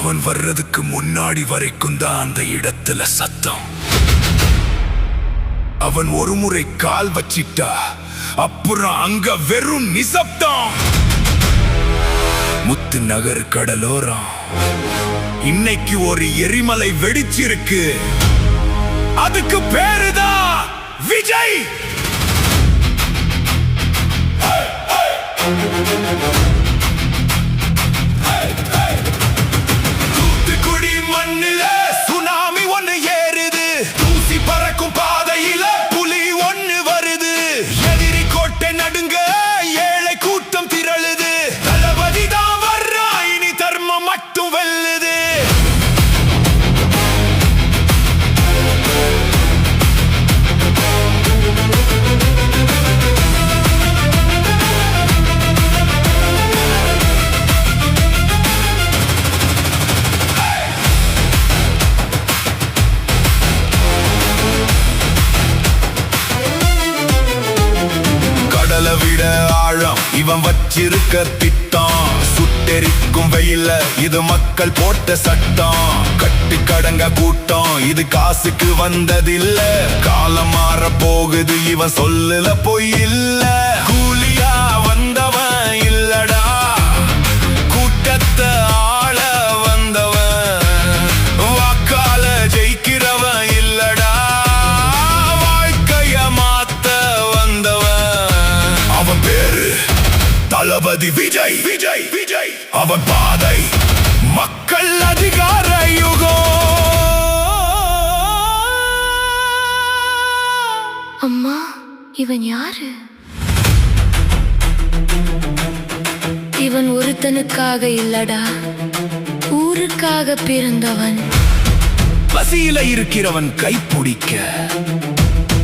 அவன் வர்றதுக்கு முன்னாடி வரைக்கும் தான் அந்த இடத்துல சத்தம். அவன் ஒரு முறை கால் வச்சிட்டா அப்புறம் அங்க வெறும் நிசப்தம். முத்து நகர் கடலோரம் இன்னைக்கு ஒரு எரிமலை வெடிச்சிருக்கு. அதுக்கு பேருதான் விஜய். தூத்துக்குடி மண்ணில சுனாமி ஒண்ணு ஏறுது. தூசி பறக்கும் பாதையில புலி ஒண்ணு வருது. எதிரி கோட்டை நடுங்க ஏழை கூட்டம் திரளுது. தளபதி தான் வர்றா, இனி தர்மம் மட்டும் வெல்லுது. விட ஆழம் இவன் வச்சிருக்க திட்டம். சுட்டெரிக்கும் வெயில இது மக்கள் போட்ட சட்டம். கட்டு கடங்க கூட்டம் இது காசுக்கு வந்ததில்ல. காலம் மாற போகுது இவன் சொல்லுல பொய் இல்ல. கூலியா வந்தவன் இல்லடா, கூட்டத்தை ஆள வந்தவன். வாக்கால ஜெயிக்கிறவன் இல்லடா, வாழ்க்கைய மாத்த வந்தவன். அவன் பேரு தளபதி விஜய். விஜய் விஜய் அவன் பாதை மக்கள் அதிகார யுகம். அம்மா, இவன் யாரு? இவன் ஒருத்தனுக்காக இல்லடா, ஊருக்காக பிறந்தவன். பசியில இருக்கிறவன் கைப்பிடிக்க,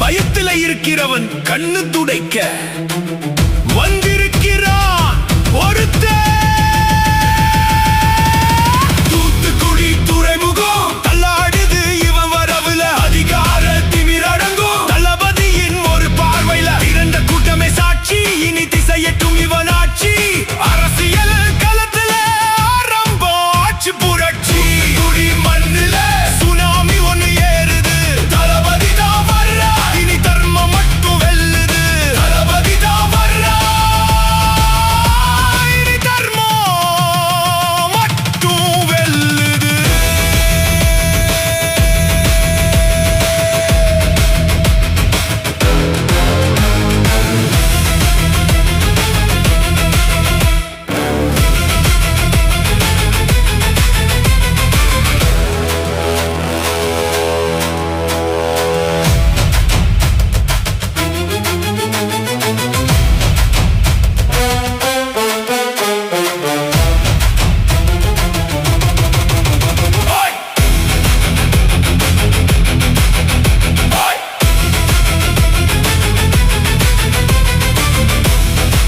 பயத்துல இருக்கிறவன் கண்ணு துடைக்க வந்திருக்கிறான் ஒருத்தன். தூத்துக்குடி துறைமுகம் தள்ளாடுது இவன் வரவுல. அதிகார திமிரடங்கும் தளபதியின் ஒரு பார்வையில. இரண்ட கூட்டமே சாட்சி, இனி திசையட்டும் இவன் ஆட்சி. அரசியல் களத்துல ஆரம்பம் ஆட்சி புரட்சி. குடி மண்ணில சுனாமி ஒண்ணு ஏறுது. தளபதி தான் வர்றா, இனி தர்மம் மட்டும் வெல்லுது. தளபதி தான் வர்றா, இனி தர்மம் மட்டும் வெல்லுது.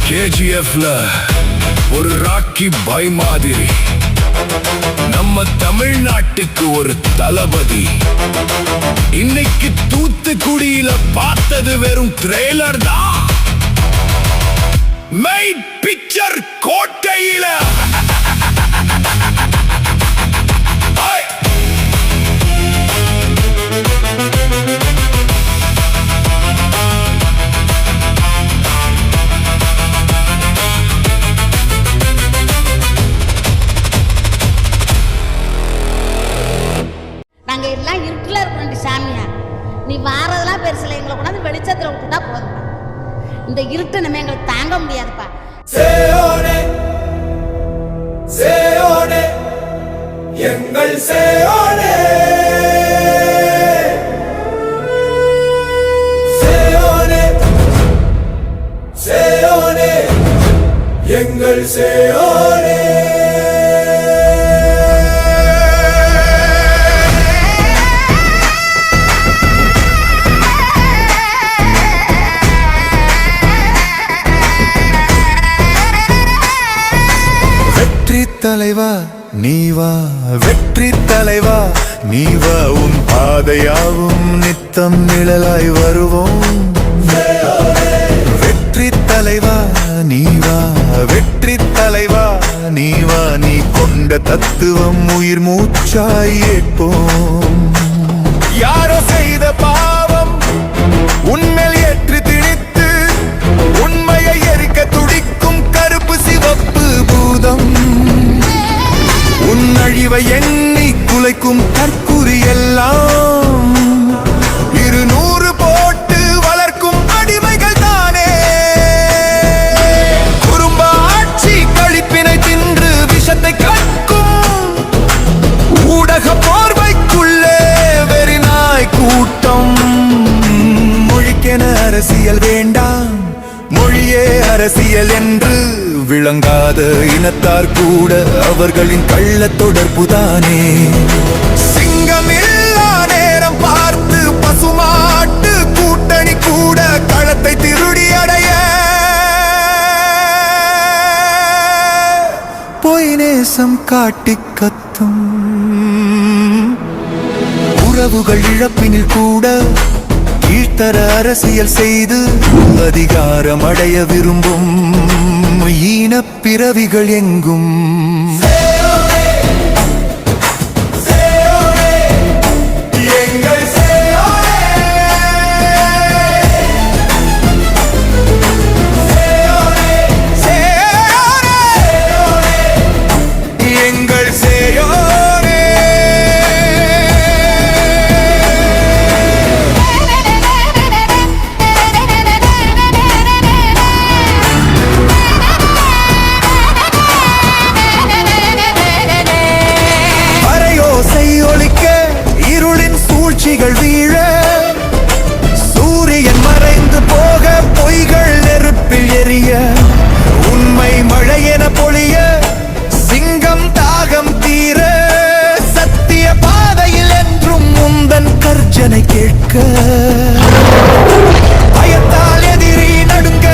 KGFல ஒரு ராக்கி பாய் மாதிரி நம்ம தமிழ்நாட்டுக்கு ஒரு தளபதி. இன்னைக்கு தூத்துக்குடியில பார்த்தது வெறும் ட்ரெய்லர் தான். மெயின் பிக்சர் கோட்டையில நாங்கள் எல்லாம் இருட்டில் இருக்கணும் சாமியா. நீ வாரதெல்லாம் பெருசில் எங்களை கொண்டாந்து வெளிச்சத்தில் விட்டுட்டா போதும். இந்த இருட்டை நம்ம எங்களுக்கு தாங்க முடியாதுப்பா. சேயோனே சேயோனே எங்கள் சேயோனே. சேயோனே சேயோனே எங்கள் சேயோனே. தலைவா நீவா, வெற்றி தலைவா நீவா. உன் பாதையாவும் நித்தம் நிழலாய் வருவோம். வெற்றி தலைவா நீவா, வெற்றி தலைவா நீ வா நீ கொண்ட தத்துவம் உயிர் மூச்சாய் ஏற்போம். யாரோ செய்த பாவம் உன்மேல் ஏற்று திணித்து உண்மையை எரிக்க துடிக்கும் கருப்பு சிவப்பு பூதம். உன் அழிவை எண்ணி குலைக்கும் தற்குறி எல்லாம் 200 போட்டு வளர்க்கும் அடிமைகள் தானே. குறும்ப ஆட்சி கழிப்பினை தின்று விஷத்தை கற்கும் ஊடக போர்வைக்குள்ளே வெறிநாய் கூட்டம். மொழிக்கென அரசியல் வேண்டாம், மொழியே அரசியல் என்று விளங்காத இனத்தார் கூட அவர்களின் கள்ள தொடர்புதானே. சிங்கமில்லா நேரம் பார்த்து பசுமாட்டு கூட்டணி கூட களத்தை திருடி அடைய பொய் நேசம் காட்டி கத்தும். உறவுகள் இழப்பினில் கூட கீழ்த்தர அரசியல் செய்து அதிகாரம் அடைய விரும்பும் ஈனப் பிறவிகள் எங்கும். வீழ சூரியன் மறைந்து போக பொய்கள் நெருப்பில் எரிய உண்மை மழை என பொழிய சிங்கம் தாகம் தீர சத்திய பாதையில் என்றும் முந்தன் கர்ஜனை கேட்க பயத்தால் எதிரி நடுங்க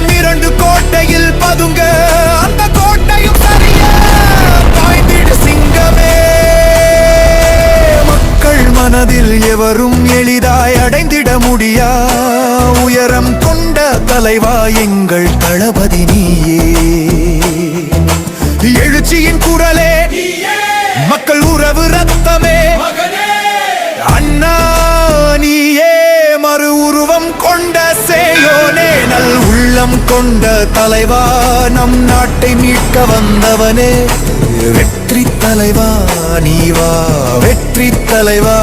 மிரண்டு கோட்டையில் பதுங்க அந்த கோட்டையும் சரிய பாய்ந்திடு சிங்கமே. மனதில் எவரும் எளிதாய் அடைந்திட முடியா உயரம் கொண்ட தலைவா எங்கள் தளபதி நீயே. எழுச்சியின் குரலே மக்கள் உறவு ரத்தமே அண்ணா நீயே. மறு உருவம் கொண்ட சேயோனே நல் உள்ளம் கொண்ட தலைவா நம் நாட்டை மீட்க வந்தவனே. வெற்றி தலைவா நீவா, வெற்றி தலைவா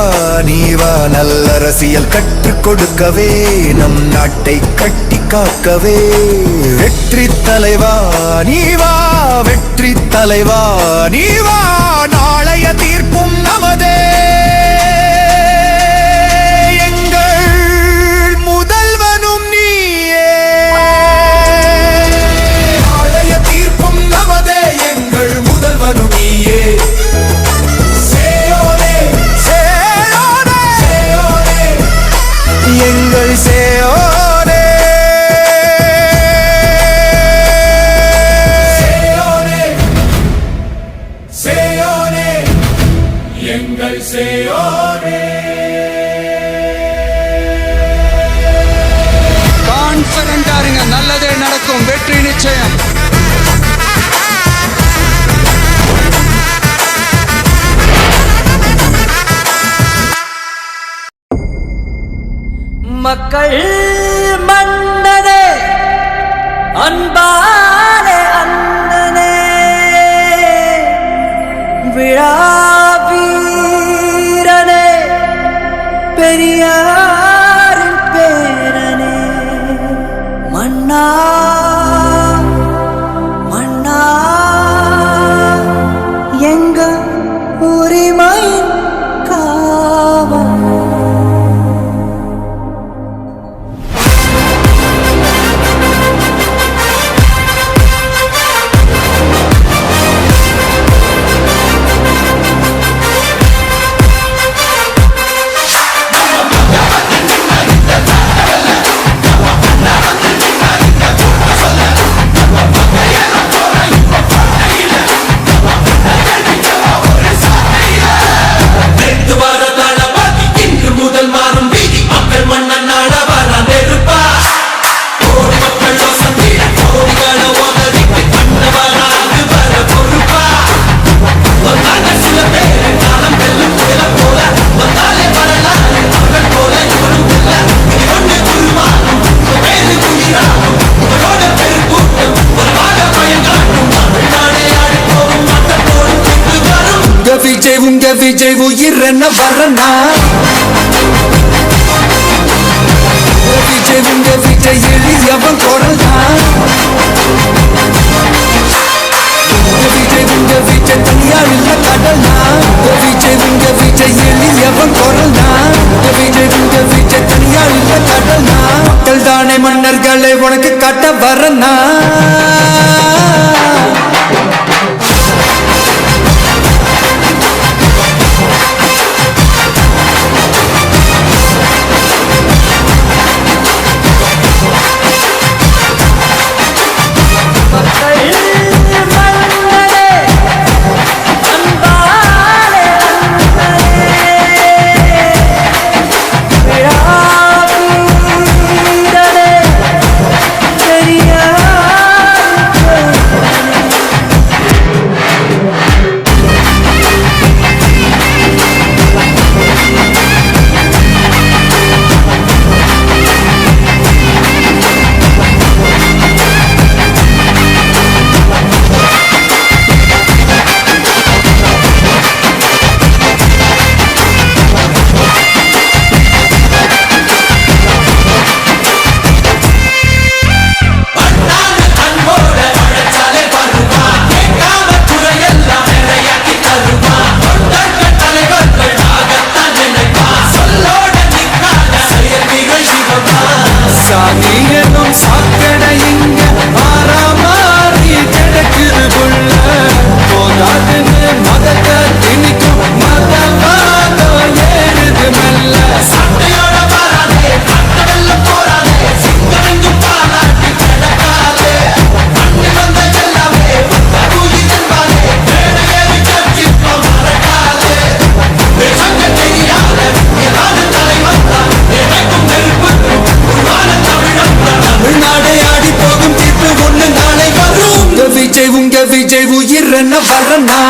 நீவா, நல்லரசியல் கற்றுக் கொடுக்கவே நம் நாட்டை கட்டி காக்கவே. வெற்றி தலைவா நீவா, வெற்றி தலைவா நீவா, நாளைய தீர்ப்பும் நமதே. எங்கள் சேயோனே சேயோனே சேயோனே எங்கள் சேயோனே. கான்ஃபிடென்ட்டா இருங்க, நல்லதே நடக்கும், வெற்றி நிச்சயம். மக்கள் மன்னனே, அன்பானே அண்ணனே, விழா வீரனே, பெரியாரின் பேரனே, மன்னா மன்னா எங்க உரிமை காவல். விஜய் உயிர் என்ன வரனா விஜய் உங்க விஜய் எளியவன் குரல் தான் விஜய் உங்க விஜய் தனியார் இல்ல கடல் தான் விஜய் உங்க விஜய் எளியவன் குரல் தான் விஜய் உங்க விஜய் தனியார் இல்ல கடல் தான் மக்கள் தானே மன்னர்களை உனக்கு காட்ட வரனா சாமியனும் சாக்கடை இங்க மாறாமாறி கிடக்குது புள்ள போதாதுன்னு மதத்தை திணிக்கும் மதவாதம் ஏறுது மெல்ல சட்டையோட வராதே கட்டவெல்ல போறாதே சிங்கமெங்கும் பாராட்டி கிடக்காதே மண்ணு வந்த எல்லாமே தகுதி என்பாரே மேடையேறி கட்சிப்ப மறக்காதே சங்க தெரியாத ஏதாவது தலைவன் தான் எனக்கும் நெருப்புக்கும் தமிழ்நாடே ஆடி போகும் தீர்ப்பு ஒண்ணு நாளை வரும் உங்க விஜய் உயிர் என்ன வரனா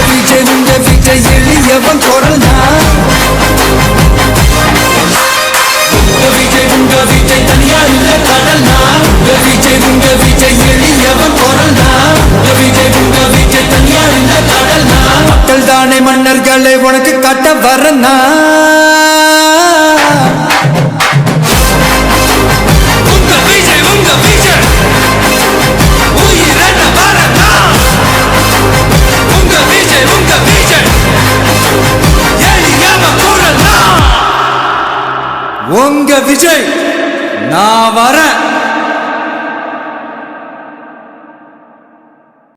விஜய் உங்க விஜய் எளியவன் குரல் தான் விஜய் உங்க விஜய் தனியார் இல்ல கடல் தான் விஜய் உங்க விஜய் எளியவன் குரல் தான் விஜய் உங்க விஜய் தனியார் இல்ல கடல் தான் மக்கள் தானே மன்னர்களை உனக்கு காட்ட வரனா உங்க விஜய் நான் வரேன்.